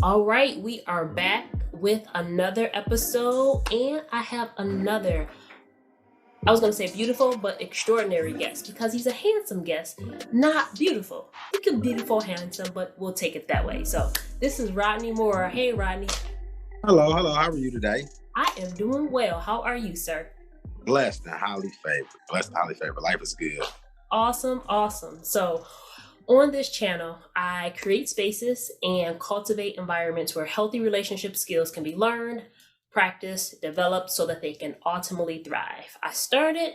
All right, we are back with another episode, and I have another, I was going to say beautiful, but extraordinary guest because he's a handsome guest, not beautiful. He could be beautiful, handsome, but we'll take it that way. So, this is Rodney Moore. Hey, Rodney. Hello, hello. How are you today? I am doing well. How are you, sir? Blessed and highly favored. Blessed and highly favored. Life is good. Awesome, awesome. So, on this channel, I create spaces and cultivate environments where healthy relationship skills can be learned, practiced, developed so that they can ultimately thrive. I started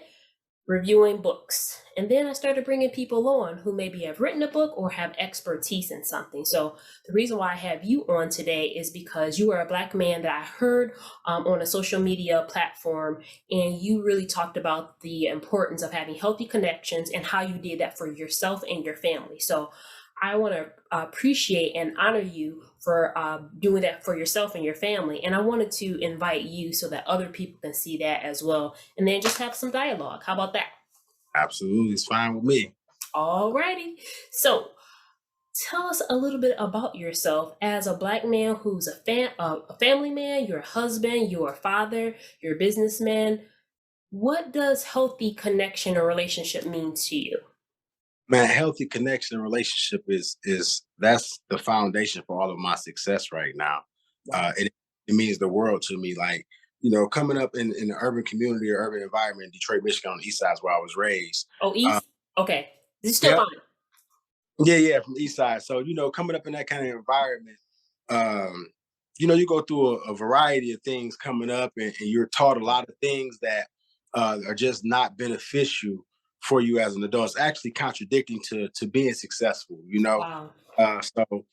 reviewing books, and then I started bringing people on who maybe have written a book or have expertise in something. So the reason why I have you on today is because you are a Black man that I heard on a social media platform, and you really talked about the importance of having healthy connections and how you did that for yourself and your family. So I want to appreciate and honor you for doing that for yourself and your family. And I wanted to invite you so that other people can see that as well. And then just have some dialogue. How about that? Absolutely. It's fine with me. All righty. So tell us a little bit about yourself as a Black man who's a family man, you're a husband, you're a father, you're a businessman. What does healthy connection or relationship mean to you? Man, healthy connection and relationship is that's the foundation for all of my success right now. It means the world to me. Like, coming up in the urban community or urban environment in Detroit, Michigan on the east side is where I was raised. Oh, Uh, East? Okay. This is still yep. fine. Yeah, from the east side. So, coming up in that kind of environment, um, you go through a variety of things coming up, and you're taught a lot of things that are just not beneficial for you as an adult. It's actually contradicting to being successful. Wow. So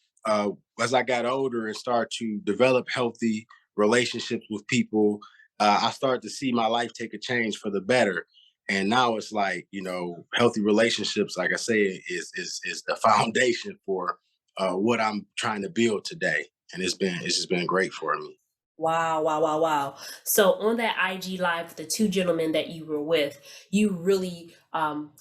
as I got older and started to develop healthy relationships with people, I started to see my life take a change for the better. And now it's like, healthy relationships, like I say, is the foundation for what I'm trying to build today. And it's just been great for me. Wow, wow, wow, wow. So on that IG live, the two gentlemen that you were with, you really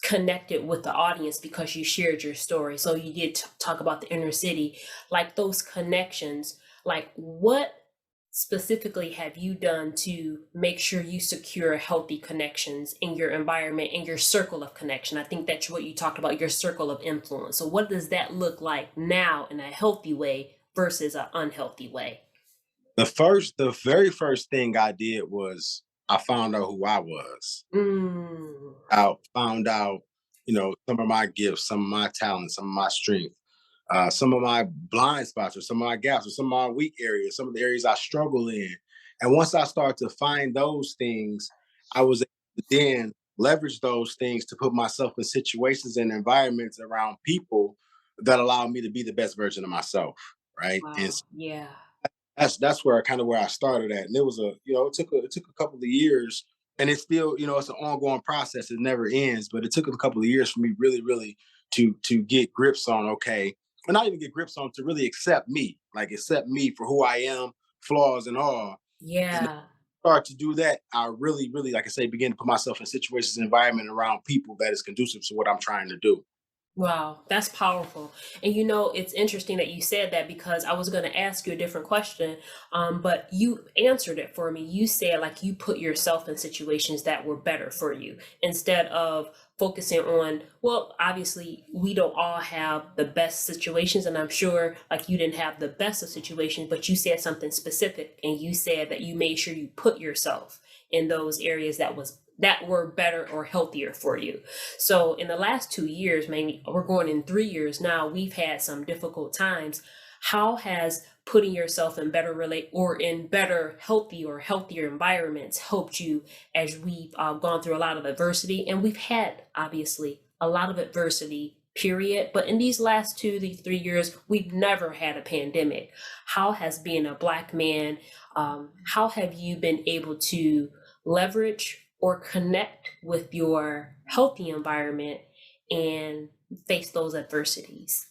connected with the audience because you shared your story. So you did talk about the inner city, like those connections, like what specifically have you done to make sure you secure healthy connections in your environment, in your circle of connection? I think that's what you talked about, your circle of influence. So what does that look like now in a healthy way versus an unhealthy way? The very first thing I did was I found out who I was. Mm. I found out, some of my gifts, some of my talents, some of my strength, some of my blind spots, or some of my gaps, or some of my weak areas, some of the areas I struggle in. And once I started to find those things, I was able to then leverage those things to put myself in situations and environments around people that allow me to be the best version of myself. Right. And Wow. Yeah. that's where I started at. And it was it took a couple of years, and it's still, it's an ongoing process. It never ends, but it took a couple of years for me really to get grips on, okay, and not even get grips on, to really accept me for who I am, flaws and all. And Yeah. start to do that, I really, like I say, begin to put myself in situations and environment around people that is conducive to what I'm trying to do. Wow, that's powerful. And it's interesting that you said that because I was going to ask you a different question, but you answered it for me. You said like you put yourself in situations that were better for you instead of focusing on, well, obviously we don't all have the best situations, and I'm sure like you didn't have the best of situations, but you said something specific and you said that you made sure you put yourself in those areas that were better or healthier for you. So in the last 2 years, maybe we're going in 3 years now, we've had some difficult times. How has putting yourself in better, healthy or healthier environments helped you as we've gone through a lot of adversity? And we've had obviously a lot of adversity, period. But in these last 2 to 3 years, we've never had a pandemic. How has being a Black man, how have you been able to leverage or connect with your healthy environment and face those adversities?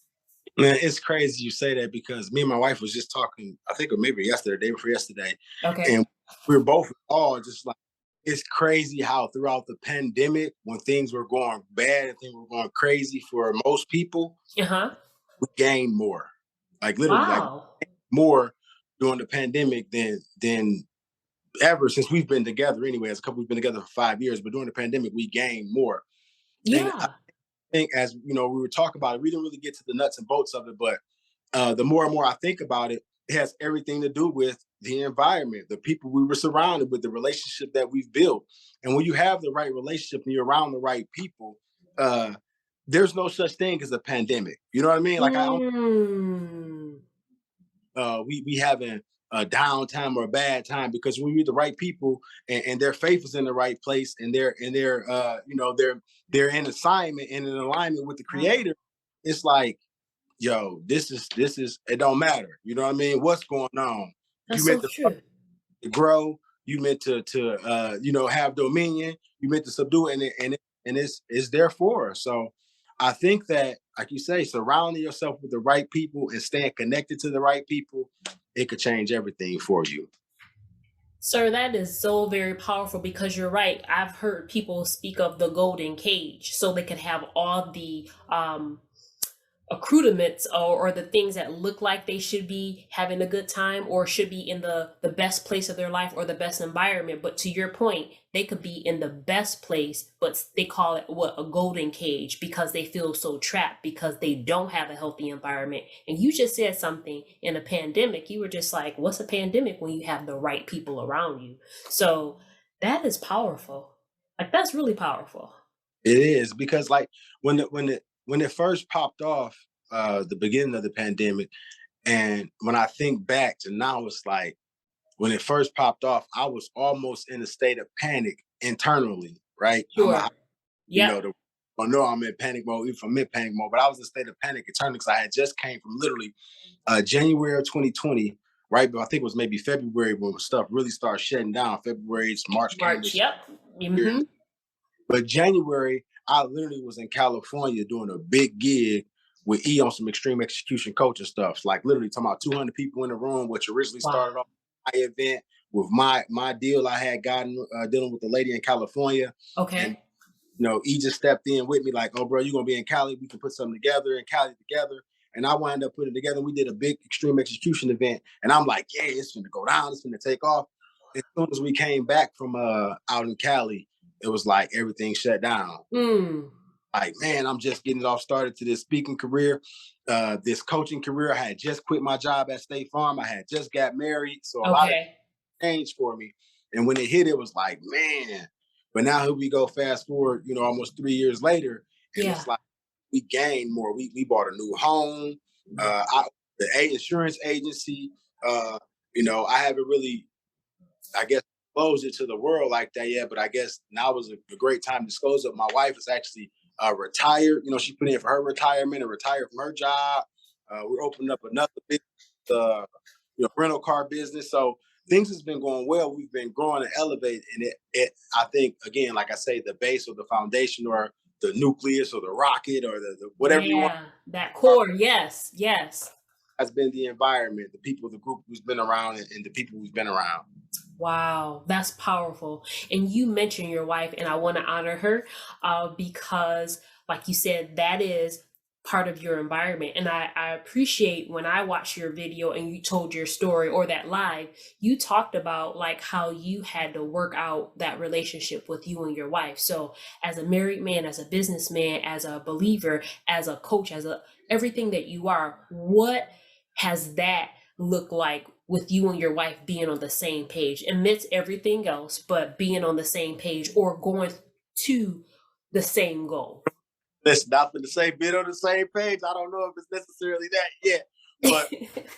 Man, it's crazy you say that, because me and my wife was just talking, I think, or maybe yesterday, day before yesterday, Okay. and we were both all just like, it's crazy how throughout the pandemic, when things were going bad and things were going crazy for most people, Uh-huh. we gained more. Like literally, like Wow. more during the pandemic than ever since we've been together. Anyway, as a couple, we've been together for 5 years, but during the pandemic, we gained more. And I Yeah. think, as you know, we were talking about it, we didn't really get to the nuts and bolts of it, but the more and more I think about it, it has everything to do with the environment, the people we were surrounded with, the relationship that we've built. And when you have the right relationship and you're around the right people, uh, there's no such thing as a pandemic. You know what I mean? Like I don't Mm. we having a downtime or a bad time, because when you're the right people and their faith is in the right place, and they're you know they're in assignment and in alignment with the Wow. creator, it's like, yo, this is it don't matter. You know what I mean? What's going on? You That's meant so to true. grow, you meant to you know, have dominion, you meant to subdue it, and it's there for us. So I think that, like you say, surrounding yourself with the right people and staying connected to the right people, it could change everything for you. Sir, that is so very powerful because you're right. I've heard people speak of the golden cage so they could have all the accoutrements or the things that look like they should be having a good time or should be in the best place of their life or the best environment. But to your point, they could be in the best place, but they call it what, a golden cage, because they feel so trapped because they don't have a healthy environment. And you just said something in a pandemic. You were just like, what's a pandemic when you have the right people around you? So that is powerful. Like, that's really powerful. It is, because like when it first popped off, the beginning of the pandemic, and when I think back to now, it's like when it first popped off, I was almost in a state of panic internally, right? Sure. You Yep. know, I know I'm in panic mode, if I'm in panic mode, but I was in a state of panic internally because I had just came from literally January of 2020, right? But I think it was maybe February when stuff really started shutting down. February, March came March. this Yep. year. Hmm. But January, I literally was in California doing a big gig with E on some extreme execution coaching stuff. Like literally talking about 200 people in the room, which originally Wow. started off my event with my deal I had gotten dealing with the lady in California. And Okay. you know, he just stepped in with me like, oh, bro, you're going to be in Cali. We can put something together in Cali together. And I wound up putting it together. We did a big extreme execution event. And I'm like, yeah, it's going to go down. It's going to take off. As soon as we came back from out in Cali, it was like everything shut down. Mm. Like, man, I'm just getting it off started to this speaking career, this coaching career. I had just quit my job at State Farm. I had just got married. So a lot of Okay. changed for me. And when it hit, it was like, man. But now here we go, fast forward, you know, almost 3 years later, and Yeah. it's like we gained more. We bought a new home. The insurance agency. Uh, you know, I haven't really, I guess, disclosed it to the world like that yet. But I guess now is a great time to disclose it. My wife is actually retired. You know, she put in for her retirement and retired from her job. We're opening up another business, you know, rental car business. So things has been going well. We've been growing and elevating, and it I think, again, like I say, the base or the foundation or the nucleus or the rocket or the whatever you want Yeah. That core. Yes. Yes. has been the environment, the people, the group who's been around, and the people who's been around. Wow, that's powerful. And you mentioned your wife, and I want to honor her because, like you said, that is part of your environment. And I appreciate when I watched your video and you told your story or that live, you talked about like how you had to work out that relationship with you and your wife. So, as a married man, as a businessman, as a believer, as a coach, as a everything that you are, what has that look like with you and your wife being on the same page amidst everything else, but being on the same page or going to the same goal? Listen, not for the same bit on the same page. I don't know if it's necessarily that yet, but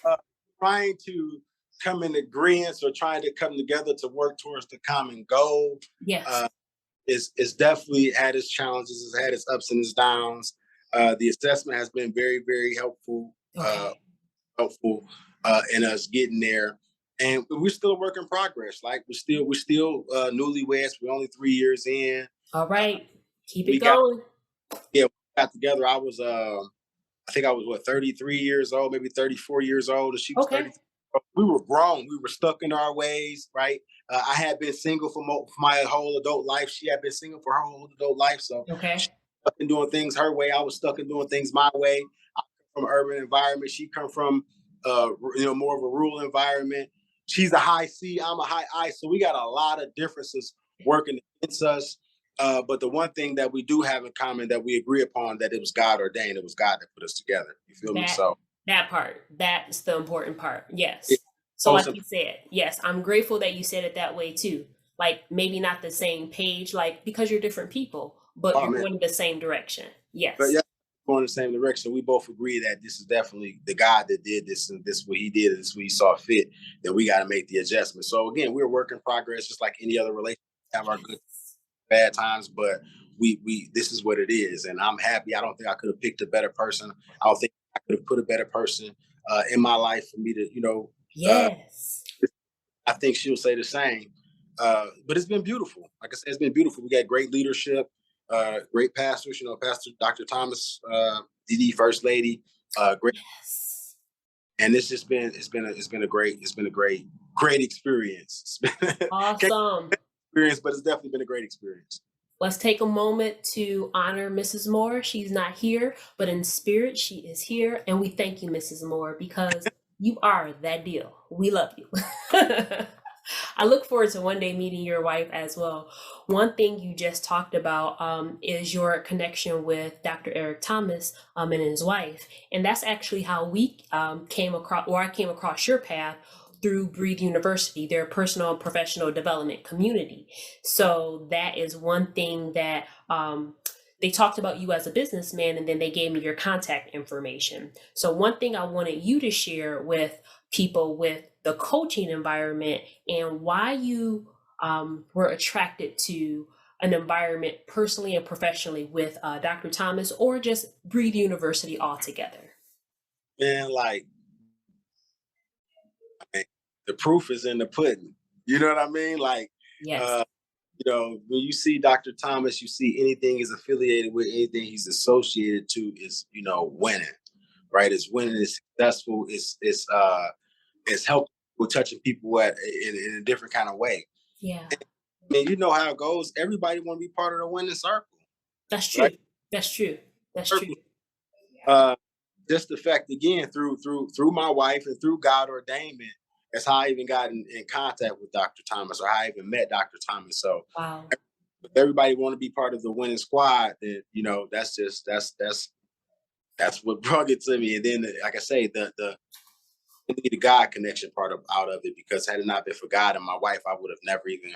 uh, trying to come in agreement or trying to come together to work towards the common goal Yes. uh, is definitely had its challenges, it's had its ups and its downs. The assessment has been very, very helpful, Okay. helpful in us getting there. And we're still a work in progress. Like we're still newlyweds. We're only 3 years in. All Uh, right. Keep it we got going. yeah, we got together. I think I was 33 years old, maybe 34 years old, and she was Okay. 30. We were grown. We were stuck in our ways, right? I had been single for my whole adult life. She had been single for her whole adult life. So she Okay. was stuck in doing things her way. I was stuck in doing things my way. I come from an urban environment. She come from more of a rural environment. She's a high C, I'm a high I, so we got a lot of differences working against us. But the one thing that we do have in common that we agree upon that it was God ordained, it was God that put us together. You feel me? That So that part, that's the important part. it, Yes. So most like of you said, yes, I'm grateful that you said it that way too. Like maybe not the same page, like because you're different people, but oh you're man, going in the same direction. but Yes. yeah, going in the same direction. We both agree that this is definitely the God that did this, and this is what He did, and this is what He saw fit. That we got to make the adjustment. So again, we're a work in progress, just like any other relationship. We have our good Yes. bad times, but we this is what it is, and I'm happy. I don't think I could have picked a better person. I don't think I could have put a better person in my life for me to, Yes. I think she'll say the same. But it's been beautiful. Like I said, it's been beautiful. We got great leadership, great pastors. Pastor Dr. Thomas, DD First Lady, great, Yes. and it's been a great experience. It's been, can't Awesome. experience, but it's definitely been a great experience. Let's take a moment to honor Mrs. Moore. She's not here, but in spirit, she is here. And we thank you, Mrs. Moore, because you are that deal. We love you. I look forward to one day meeting your wife as well. One thing you just talked about is your connection with Dr. Eric Thomas and his wife. And that's actually how we came across, or I came across your path through Breathe University, their personal and professional development community. So that is one thing that they talked about you as a businessman, and then they gave me your contact information. So one thing I wanted you to share with people with the coaching environment and why you were attracted to an environment personally and professionally with Dr. Thomas or just Breathe University altogether. Man, like man, the proof is in the pudding. You know what I mean? Like, Yes. uh, when you see Dr. Thomas, you see anything he's affiliated with, anything he's associated to is, winning, right? It's winning, it's successful, it's helping with touching people in a different kind of way. Yeah. I mean, you know how it goes. Everybody want to be part of the winning circle, That's right? true. That's true. That's true. Circle. Uh, just the fact again through my wife and through God ordainment, that's how I even got in contact with Dr. Thomas, or how I even met Dr. Thomas. So Wow. if everybody want to be part of the winning squad, then that's what brought it to me. And then, like I say, the God connection part out of it, because had it not been for God and my wife, I would have never even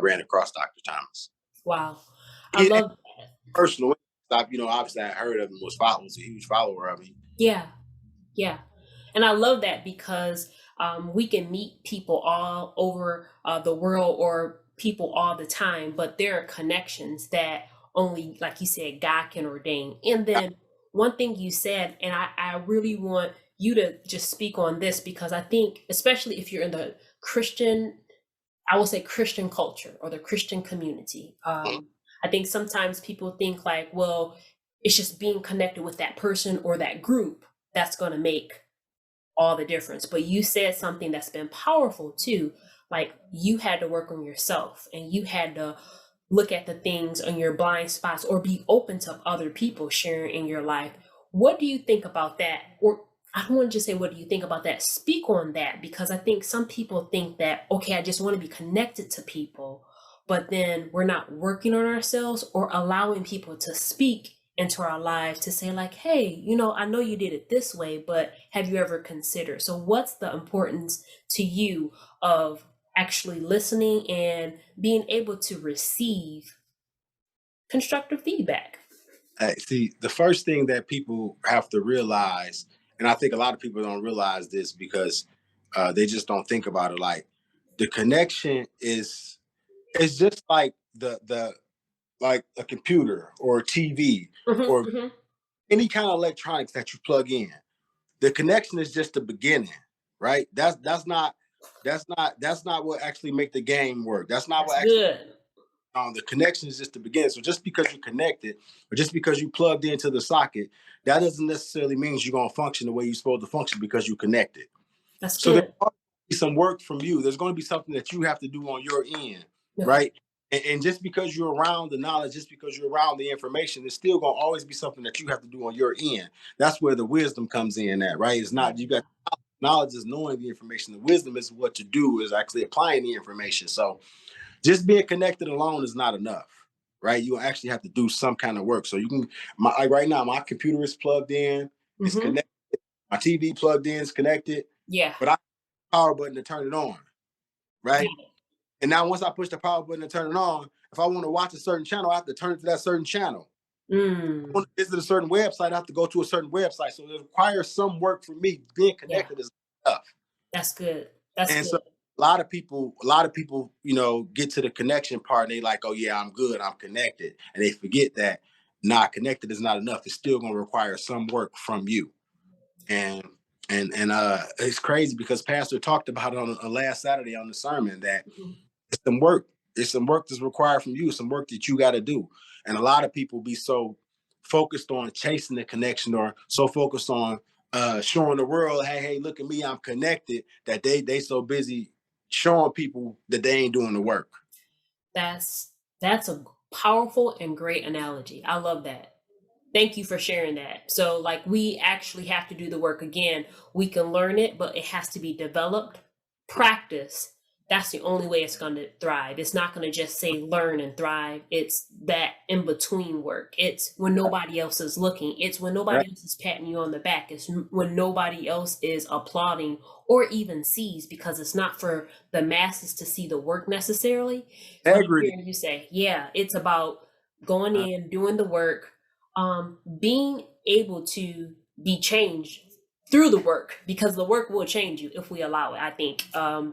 ran across Dr. Thomas. Wow. I He love that. personal stop, obviously I heard of him, was a huge follower of him. Yeah. Yeah. And I love that because we can meet people all over the world or people all the time, but there are connections that only, like you said, God can ordain. And then one thing you said, and I really want you to just speak on this because I think, especially if you're in the Christian, I will say Christian culture or the Christian community, I think sometimes people think like, well, it's just being connected with that person or that group that's going to make all the difference. But you said something that's been powerful too. Like you had to work on yourself and you had to look at the things on your blind spots or be open to other people sharing in your life. What do you think about that? Or I don't want to just say, what do you think about that? Speak on that because I think some people think that, okay, I just want to be connected to people, but then we're not working on ourselves or allowing people to speak into our lives to say like, hey, I know you did it this way, but have you ever considered? So what's the importance to you of actually listening and being able to receive constructive feedback? See, the first thing that people have to realize, and I think a lot of people don't realize this because they just don't think about it. Like the connection is just like the like a computer or a TV Hmm. or Hmm. any kind of electronics that you plug in. The connection is just the beginning, right? That's not what actually make the game work. That's not That's what actually good. the connection is just the beginning. So just because you're connected or just because you plugged into the socket, that doesn't necessarily mean you're going to function the way you're supposed to function because you connected. That's So there's good. going to be some work from you. There's going to be something that you have to do on your end, Okay. right? And just because you're around the knowledge, just because you're around the information, there's still going to always be something that you have to do on your end. That's where the wisdom comes in at, right? It's not, you got Knowledge is knowing the information. The wisdom is what to do, is actually applying the information. So just being connected alone is not enough, right? You actually have to do some kind of work. So you can, like right now, my computer is plugged in, it's Mm-hmm. connected, my TV plugged in, it's connected, Yeah. but I have the power button to turn it on, right? Got it. And now once I push the power button to turn it on, if I want to watch a certain channel, I have to turn it to that certain channel. If I Mm. want to visit a certain website, I have to go to a certain website. So it requires some work for me. Being Yeah. connected is enough. That's good. That's And so good. a lot of people, get to the connection part and they like, oh yeah, I'm good, I'm connected. And they forget that not connected is not enough. It's still gonna require some work from you. And it's crazy because Pastor talked about it on last Saturday on the sermon that Mhm. it's some work. It's some work that's required from you, some work that you got to do. And a lot of people be so focused on chasing the connection or so focused on showing the world, hey, look at me, I'm connected, that they so busy showing people that they ain't doing the work. That's that's a powerful and great analogy. I love that. Thank you for sharing that. So, like, we actually have to do the work again. We can learn it, but it has to be developed, practice. That's the only way it's going to thrive. It's not going to just say learn and thrive. It's that in between work. It's when nobody else is looking. It's when Right? nobody else is patting you on the back. It's when nobody else is applauding or even sees, because it's not for the masses to see the work necessarily. So when I'm Integrity. hearing you say, yeah, it's about going Uh, in, doing the work, being able to be changed through the work, because the work will change you if we allow it. I think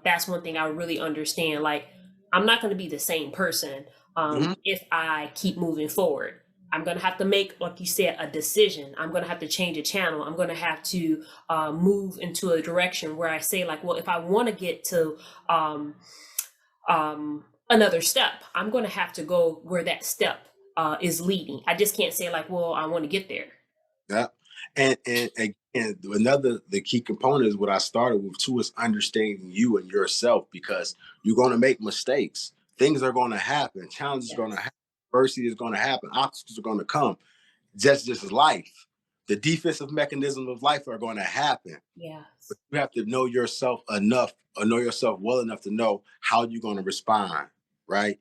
that's one thing I really understand. Like, I'm not going to be the same person mhm. if I keep moving forward. I'm going to have to make, like you said, a decision. I'm going to have to change a channel. I'm going to have to move into a direction where I say, like, well, if I want to get to another step, I'm going to have to go where that step is leading. I just can't say, like, well, I want to get there. Yeah. And again, another the key component is what I started with too, is understanding you and yourself, because you're going to make mistakes. Things are going to happen. Challenges are going to Yes. happen. Adversity is going to happen. Obstacles are going to come. Just as life. The defensive mechanisms of life are going to happen. Yes. But you have to know yourself enough, or know yourself well enough to know how you're going to respond, right?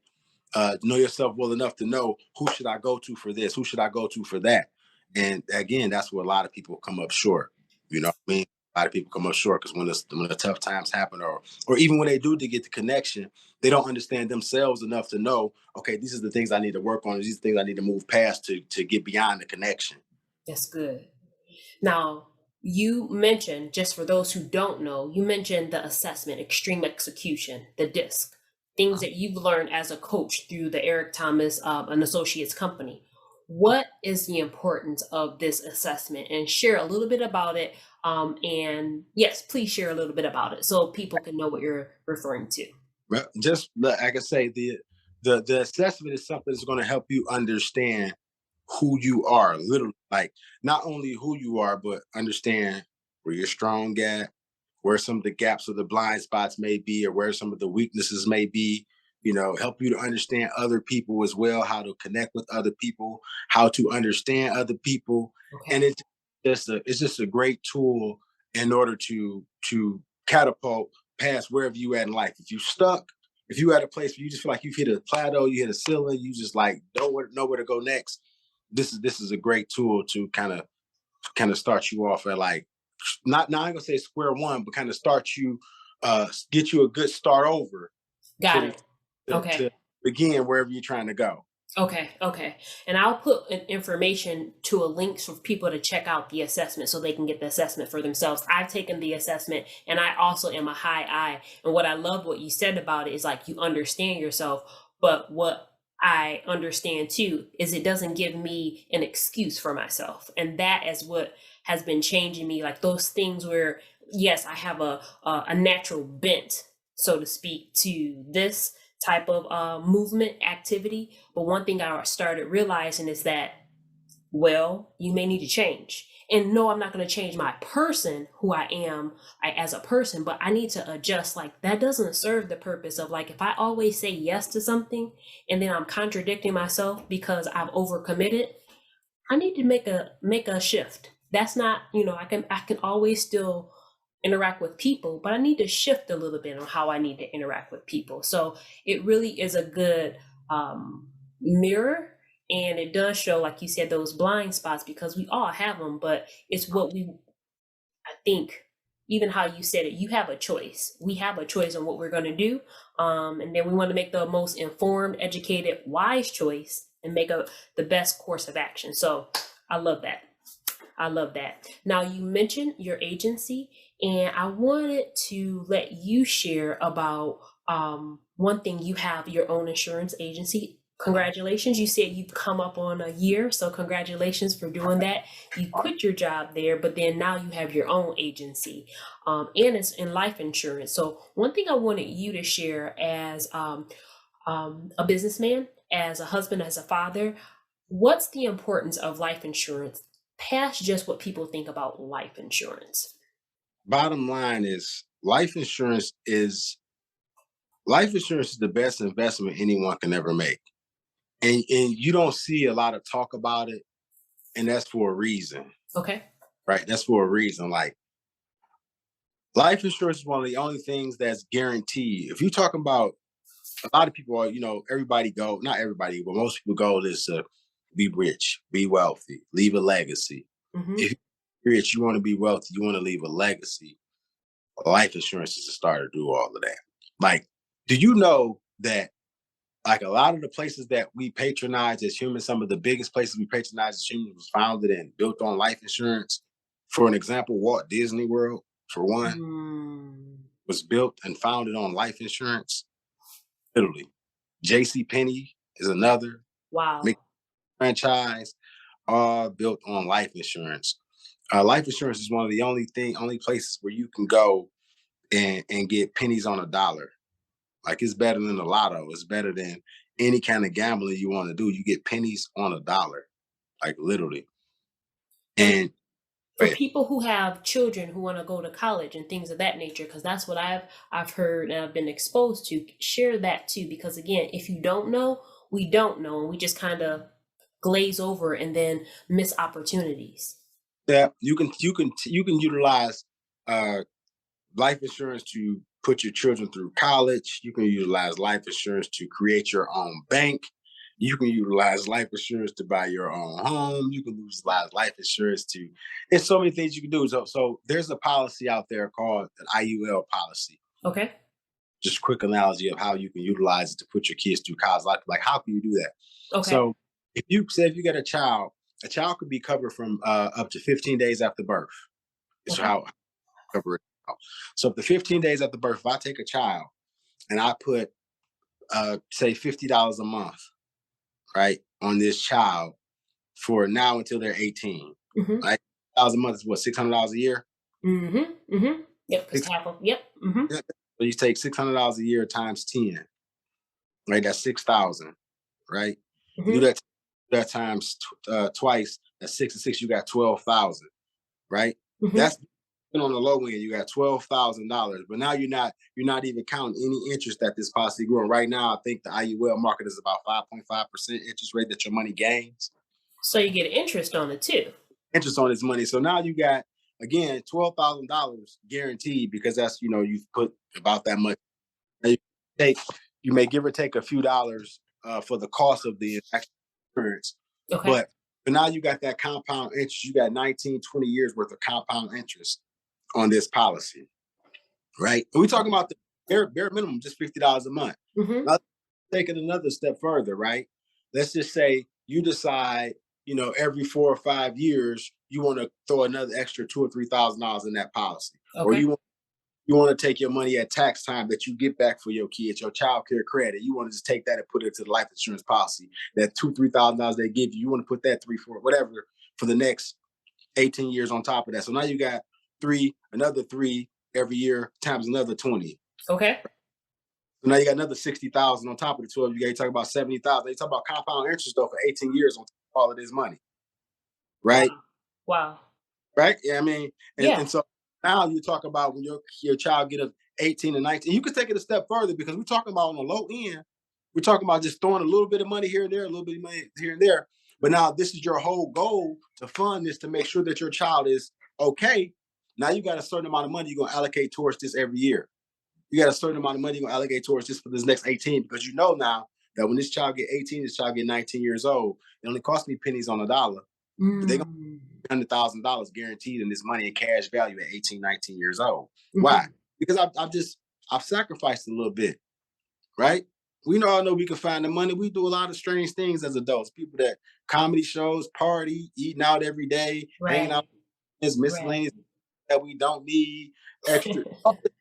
Know yourself well enough to know, who should I go to for this? Who should I go to for that? And again, that's where a lot of people come up short. You know what I mean? A lot of people come up short because when the tough times happen, or even when they do to get the connection, they don't understand themselves enough to know, okay, these are the things I need to work on. These are the things I need to move past to get beyond the connection. That's good. Now, you mentioned, just for those who don't know, you mentioned the assessment, extreme execution, the DISC, things that you've learned as a coach through the Eric Thomas and Associates company. What is the importance of this assessment? And share a little bit about it. And yes, please share a little bit about it so people can know what you're referring to. Well, just like I say, the assessment is something that's going to help you understand who you are, literally, like not only who you are, but understand where you're strong at, where some of the gaps or the blind spots may be, or where some of the weaknesses may be. Help you to understand other people as well, how to connect with other people, how to understand other people. And Okay. it's just a great tool in order to catapult past wherever you at in life. If you stuck, if you at a place where you just feel like you've hit a plateau, you hit a ceiling, you just like don't know where to go next, this is a great tool to kind of start you off at, like, not I'm gonna say square one, but kind of start you, get you a good start over Got to it. to Okay. begin wherever you're trying to go. Okay, okay. And I'll put information to a link for people to check out the assessment so they can get the assessment for themselves. I've taken the assessment and I also am a high I. And what I love what you said about it is, like, you understand yourself, but what I understand too is it doesn't give me an excuse for myself. And that is what has been changing me. Like, those things where, yes, I have a natural bent, so to speak, to this type of movement activity. But one thing I started realizing is that, well, you may need to change. And no, I'm not going to change my person, who I am as a person, but I need to adjust. Like, that doesn't serve the purpose of, like, if I always say yes to something and then I'm contradicting myself because I've overcommitted, I need to make a shift. That's not, I can always still interact with people, but I need to shift a little bit on how I need to interact with people. So it really is a good mirror. And it does show, like you said, those blind spots because we all have them, but it's what we, I think, even how you said it, you have a choice. We have a choice on what we're going to do. And then we want to make the most informed, educated, wise choice and make the best course of action. So I love that. I love that. Now, you mentioned your agency, and I wanted to let you share about one thing. You have your own insurance agency. Congratulations. You said you've come up on a year, so congratulations for doing that. You quit your job there, but then now you have your own agency, and it's in life insurance. So, one thing I wanted you to share as a businessman, as a husband, as a father, what's the importance of life insurance past just what people think about life insurance? Bottom line is life insurance is the best investment anyone can ever make. And you don't see a lot of talk about it, and that's for a reason, Okay. right? That's for a reason. Like life insurance is one of the only things that's guaranteed. If you're talking about a lot of people are, everybody go, not everybody, but most people goal is to be rich, be wealthy, leave a legacy. Mm-hmm. If you're rich, you want to be wealthy, you want to leave a legacy. Life insurance is to start to do all of that. Like, do you know that like a lot of the places that we patronize as humans, some of the biggest places we patronize as humans was founded and built on life insurance. For an example, Walt Disney World, for one, Mm, was built and founded on life insurance. Literally. JC Penney is another wow. franchise, all built on life insurance. Life insurance is one of the only places where you can go and get pennies on a dollar. Like it's better than the lotto. It's better than any kind of gambling you want to do. You get pennies on a dollar, like literally. And And for people who have children who want to go to college and things of that nature, because that's what I've heard and I've been exposed to, share that too. Because again, if you don't know, we don't know, and we just kind of glaze over and then miss opportunities. yeah, you can utilize uh, life insurance to put your children through college. You can utilize life insurance to create your own bank. You can utilize life insurance to buy your own home. You can utilize life insurance to. There's so many things you can do. So there's a policy out there called an IUL policy. Okay. Just a quick analogy of how you can utilize it to put your kids through college. Like how can you do that? Okay. So if you get a child could be covered from up to 15 days after birth. Is Okay. how cover it. So if the 15 days after birth, if I take a child and I put say $50 a month, right, on this child for now until they're 18, Mm-hmm. right? $1,000 a month is what, $600 a year? Mm-hmm. Mm-hmm. Yep. Because Six, half of yep. Mm-hmm. yeah. So you take $600 a year times 10, right? That's 6,000, right? You Mm-hmm. do that times twice. That's 6 and 6. You got 12,000, right? Mm-hmm. That's on the low end. You got $12,000, but now you're not even counting any interest that this policy growing. Right now, I think the IUL market is about 5.5% interest rate that your money gains. So you get interest on it too. Interest on this money. So now you got again $12,000 guaranteed because that's you've put about that much. Now take you may give or take a few dollars for the cost of the actual insurance, Okay. but now you got that compound interest. You got 19, 20 years worth of compound interest on this policy, right? And we're talking about the bare minimum, just $50 a month. Mm-hmm. Now, take it another step further, right? Let's just say you decide, every 4 or 5 years, you want to throw another extra $2 or $3,000 in that policy, or Okay. you want to take your money at tax time that you get back for your kids, your child care credit. You want to just take that and put it to the life insurance policy. That $2, $3,000 they give you, you want to put that 3, 4, whatever for the next 18 years on top of that. So now you got another three every year times another 20. Okay. So now you got another 60,000 on top of the 12. You talk about 70,000. You talk about compound interest though for 18 years on top of all of this money, right? Wow. Wow. Right? Yeah, I mean, and Yeah. so now you talk about when your child get up 18 and 19. You can take it a step further because we're talking about on the low end, we're talking about just throwing a little bit of money here and there, a little bit of money here and there. But now this is your whole goal to fund this to make sure that your child is okay. Now you got a certain amount of money you're gonna allocate towards this every year. You got a certain amount of money you're gonna allocate towards this for this next 18, because you know now that when this child get 18, this child get 19 years old, it only costs me pennies on a dollar, but they gonna Mm. $100,000 guaranteed in this money in cash value at 18, 19 years old. Why? Mhm. Because I've sacrificed a little bit, right? We know all know we can find the money. We do a lot of strange things as adults. People that comedy shows, party, eating out every day, hanging out, Right. is Right. miscellaneous that we don't need, extra all the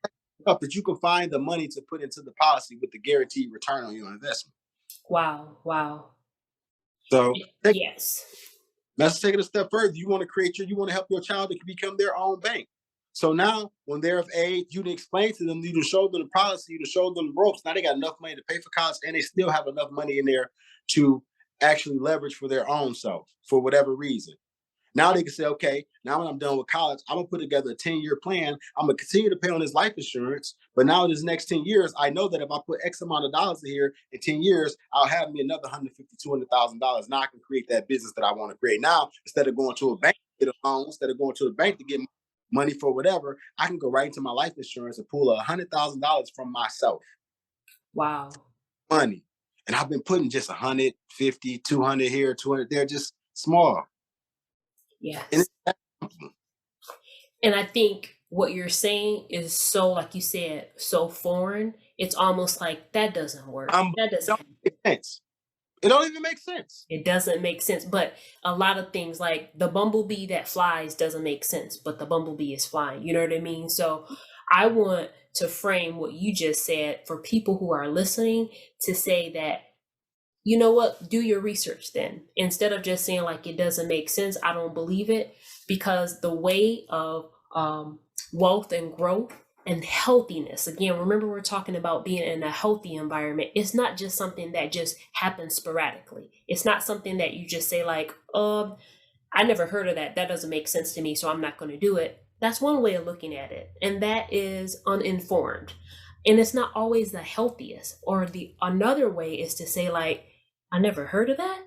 stuff that you can find the money to put into the policy with the guaranteed return on your investment. Wow. Wow. So Yes. let's take it a step further. You want to help your child to become their own bank. So now, when they're of age, you can explain to them, you can show them the policy, you can show them the ropes. Now they got enough money to pay for college, and they still have enough money in there to actually leverage for their own self for whatever reason. Now they can say, okay, now when I'm done with college, I'm gonna put together a 10-year plan. I'm gonna continue to pay on this life insurance, but now in this next 10 years, I know that if I put X amount of dollars in here in 10 years, I'll have me another 150, $200,000. Now I can create that business that I want to create. Now, instead of going to a bank to get a loan, instead of going to the bank to get money for whatever, I can go right into my life insurance and pull $100,000 from myself. Wow. Money. And I've been putting just 150, 200 here, 200 there, just small. And Yes. it's And I think what you're saying is so, like you said, so foreign. It's almost like that doesn't work. That it don't doesn't make sense. It don't even make sense. It doesn't make sense. But a lot of things like the bumblebee that flies doesn't make sense, but the bumblebee is flying. You know what I mean? So I want to frame what you just said for people who are listening to say that, you know what, do your research then. Instead of just saying like it doesn't make sense, I don't believe it, because the way of wealth and growth and healthiness, again, remember we're talking about being in a healthy environment. It's not just something that just happens sporadically. It's not something that you just say like, I never heard of that, that doesn't make sense to me, so I'm not going to do it. That's one way of looking at it, and that is uninformed. And it's not always the healthiest. Or the another way is to say like, I never heard of that.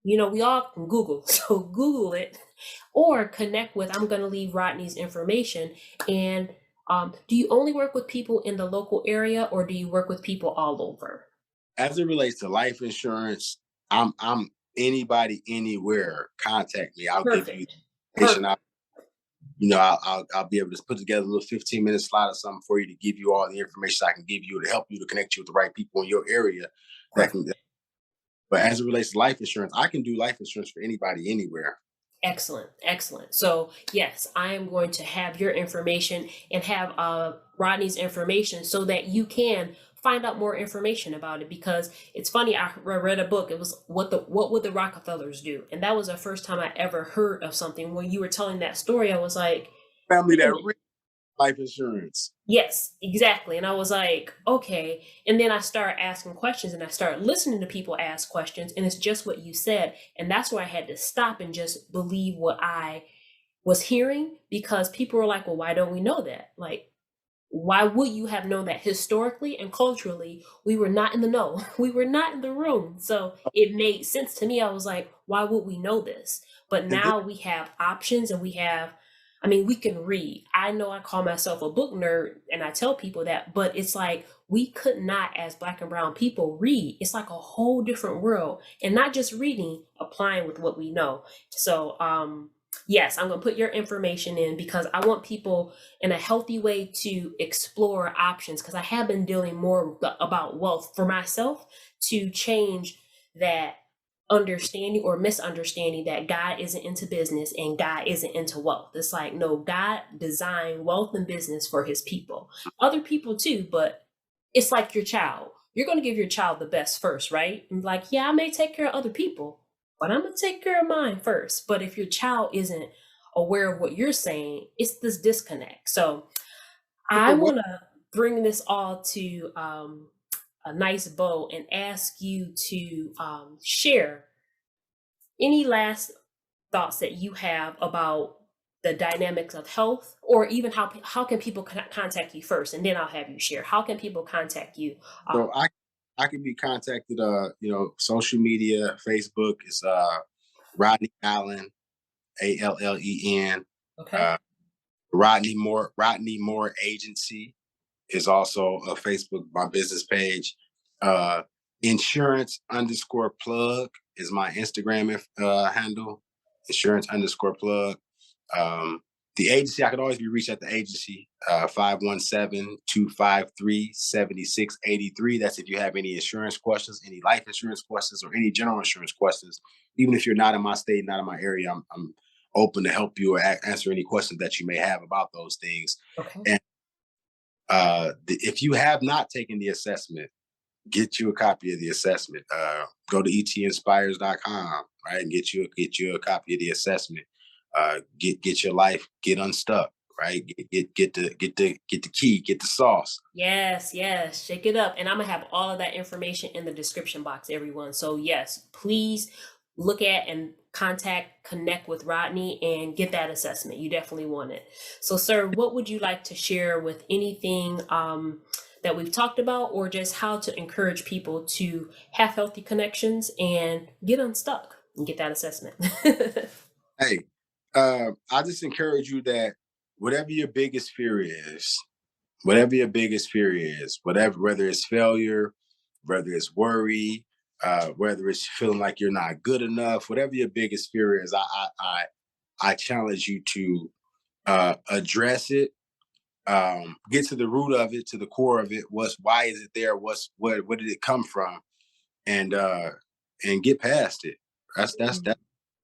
You know, we all can Google, so Google it or connect with. I'm going to leave Rodney's information. And do you only work with people in the local area, or do you work with people all over? As it relates to life insurance, I'm anybody anywhere. Contact me. I'll give you Perfect. information. Perfect. I'll be able to put together a little 15-minute slide or something for you to give you all the information I can give you to help you to connect you with the right people in your area that can. Perfect. But as it relates to life insurance, I can do life insurance for anybody anywhere. Excellent, excellent. So yes, I am going to have your information and have Rodney's information so that you can find out more information about it. Because it's funny, I read a book. It was what would the Rockefellers do, and that was the first time I ever heard of something. When you were telling that story, I was like, Family wait a that minute. really life insurance. Yes, exactly. And I was like, okay. And then I started asking questions and I started listening to people ask questions. And it's just what you said. And that's where I had to stop and just believe what I was hearing, because people were like, well, why don't we know that? Like, why would you have known that? Historically and culturally, we were not in the know. We were not in the room. So it made sense to me. I was like, why would we know this? But And then now we have options and we have, I mean, we can read. I know I call myself a book nerd and I tell people that, but it's like we could not, as Black and brown people, read. It's like a whole different world, and not just reading, applying with what we know. So, yes, I'm going to put your information in because I want people in a healthy way to explore options, because I have been dealing more about wealth for myself to change that understanding or misunderstanding that God isn't into business and God isn't into wealth. It's like, no, God designed wealth and business for his people, other people too, but it's like your child. You're going to give your child the best first, right? And like, yeah, I may take care of other people, but I'm going to take care of mine first. But if your child isn't aware of what you're saying, it's this disconnect. So I people what want to bring this all to a nice bow and ask you to share any last thoughts that you have about the dynamics of health, or even how can people contact you first, and then I'll have you share how can people contact you. um, so I can be contacted social media, Facebook is Rodney Allen, Allen. okay. Rodney Moore Agency is also a Facebook, my business page. Uh, insurance underscore plug is my Instagram handle. Insurance underscore plug. Um, the agency, I could always be reached at the agency, 517 That's if you have any insurance questions, any life insurance questions, or any general insurance questions. Even if you're not in my state, not in my area, I'm open to help you or answer any questions that you may have about those things. Okay. And if you have not taken the assessment, get you a copy of the assessment. Go to etinspires.com, right, and get you a copy of the assessment. Get your life, get unstuck, right? Get the key, get the sauce. Yes, yes, shake it up. And I'm gonna have all of that information in the description box, everyone. So yes, please look at and connect with Rodney and get that assessment. You definitely want it. So, sir, what would you like to share with anything that we've talked about, or just how to encourage people to have healthy connections and get unstuck and get that assessment? Hey, I just encourage you that whatever your biggest fear is, whether it's failure, whether it's worry, whether it's feeling like you're not good enough, whatever your biggest fear is, I challenge you to address it, get to the root of it, to the core of it. Why is it there? What did it come from? And get past it. That's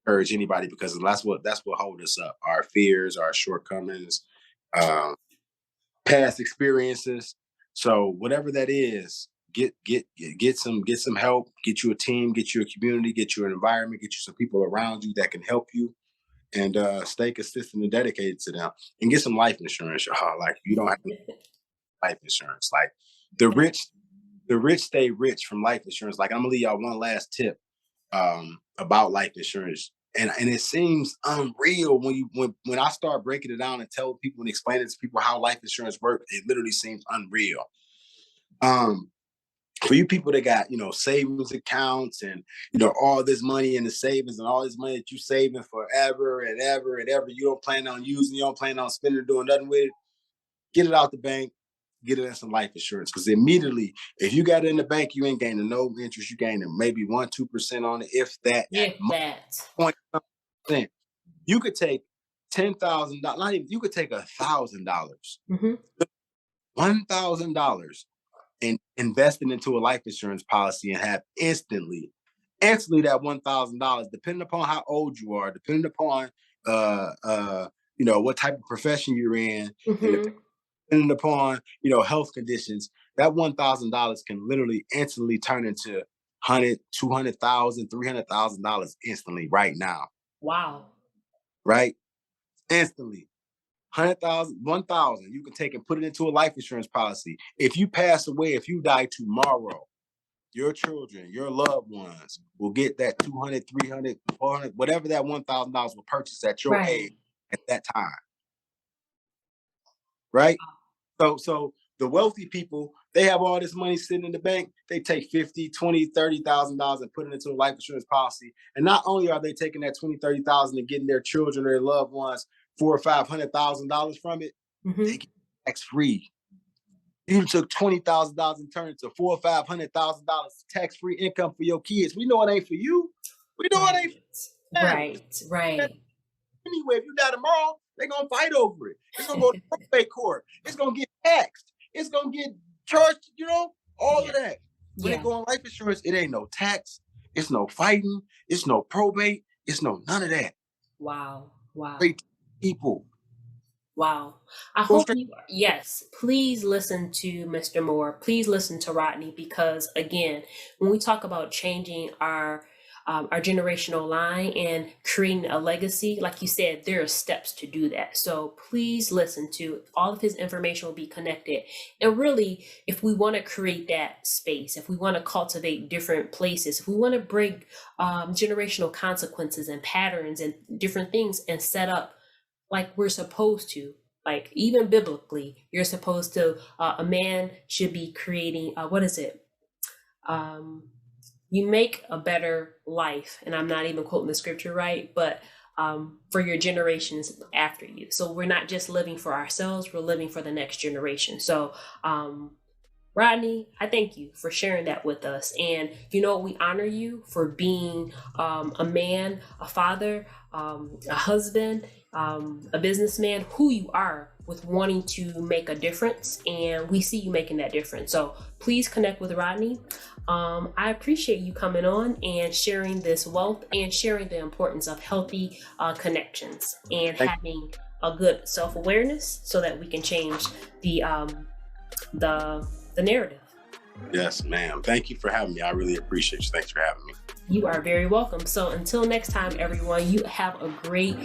encourage anybody, because that's what hold us up. Our fears, our shortcomings, um, past experiences. So whatever that is, get some help, get you a team, get you a community, get you an environment, get you some people around you that can help you, and stay consistent and dedicated to them, and get some life insurance. Y'all. Like, you don't have life insurance. Like, the rich, the rich stay rich from life insurance. Like, I'm gonna leave y'all one last tip about life insurance. And it seems unreal when I start breaking it down and tell people and explain it to people how life insurance works. It literally seems unreal. Um, for you people that got, savings accounts, and all this money in the savings, and all this money that you saving forever and ever and ever, you don't plan on using, you don't plan on spending or doing nothing with it, get it out the bank, get it in some life insurance. Because immediately, if you got it in the bank, you ain't gaining no interest. You gaining maybe 1-2% on it, if that, at If that. 20%. You could take $10,000, not even, you could take $1,000, Hmm. $1,000, and invest it into a life insurance policy, and have instantly that $1,000, depending upon how old you are, depending upon uh uh what type of profession you're in, and Hmm. depending upon health conditions, that $1,000 can literally instantly turn into 100, 200,000, $300,000 instantly, right now, Wow. right? Instantly. 100,000, 1,000, you can take and put it into a life insurance policy. If you pass away, if you die tomorrow, your children, your loved ones will get that 200, 300, 400, whatever that $1,000 will purchase at your age Right. at that time, right? So the wealthy people, they have all this money sitting in the bank. They take 50, 20, $30,000 and put it into a life insurance policy. And not only are they taking that 20, 30,000 and getting their children, their loved ones, $400,000 or $500,000 from it, they Hmm. get tax free. You took $20,000 and turned it to $400,000 or $500,000 tax free income for your kids. We know it ain't for you. We know it ain't for Right. families. Right. Right. Anyway, if you die tomorrow, they're gonna fight over it. It's gonna go to probate court. It's gonna get taxed. It's gonna get charged. All Yeah. of that. When it Yeah. go on life insurance, it ain't no tax. It's no fighting. It's no probate. It's no none of that. Wow. Wow. Straight to people. Wow. I Go hope straight. you, yes, please listen to Mr. Moore. Please listen to Rodney, because again, when we talk about changing our generational line and creating a legacy, like you said, there are steps to do that. So please listen to all of his information will be connected. And really, if we want to create that space, if we want to cultivate different places, if we want to break generational consequences and patterns and different things and set up like we're supposed to, like even biblically you're supposed to, a man should be creating, what is it, um you make a better life, and I'm not even quoting the scripture right, but for your generations after you. So we're not just living for ourselves, we're living for the next generation. So Rodney, I thank you for sharing that with us. And we honor you for being a man, a father, a husband, a businessman, who you are, with wanting to make a difference. And we see you making that difference. So please connect with Rodney. I appreciate you coming on and sharing this wealth and sharing the importance of healthy connections and having a good self-awareness so that we can change the narrative. Yes, ma'am. Thank you for having me. I really appreciate you. Thanks for having me. You are very welcome. So until next time, everyone, you have a great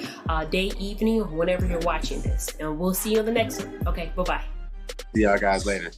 day, evening, or whenever you're watching this. And we'll see you on the next one. Okay, bye-bye. See y'all guys later.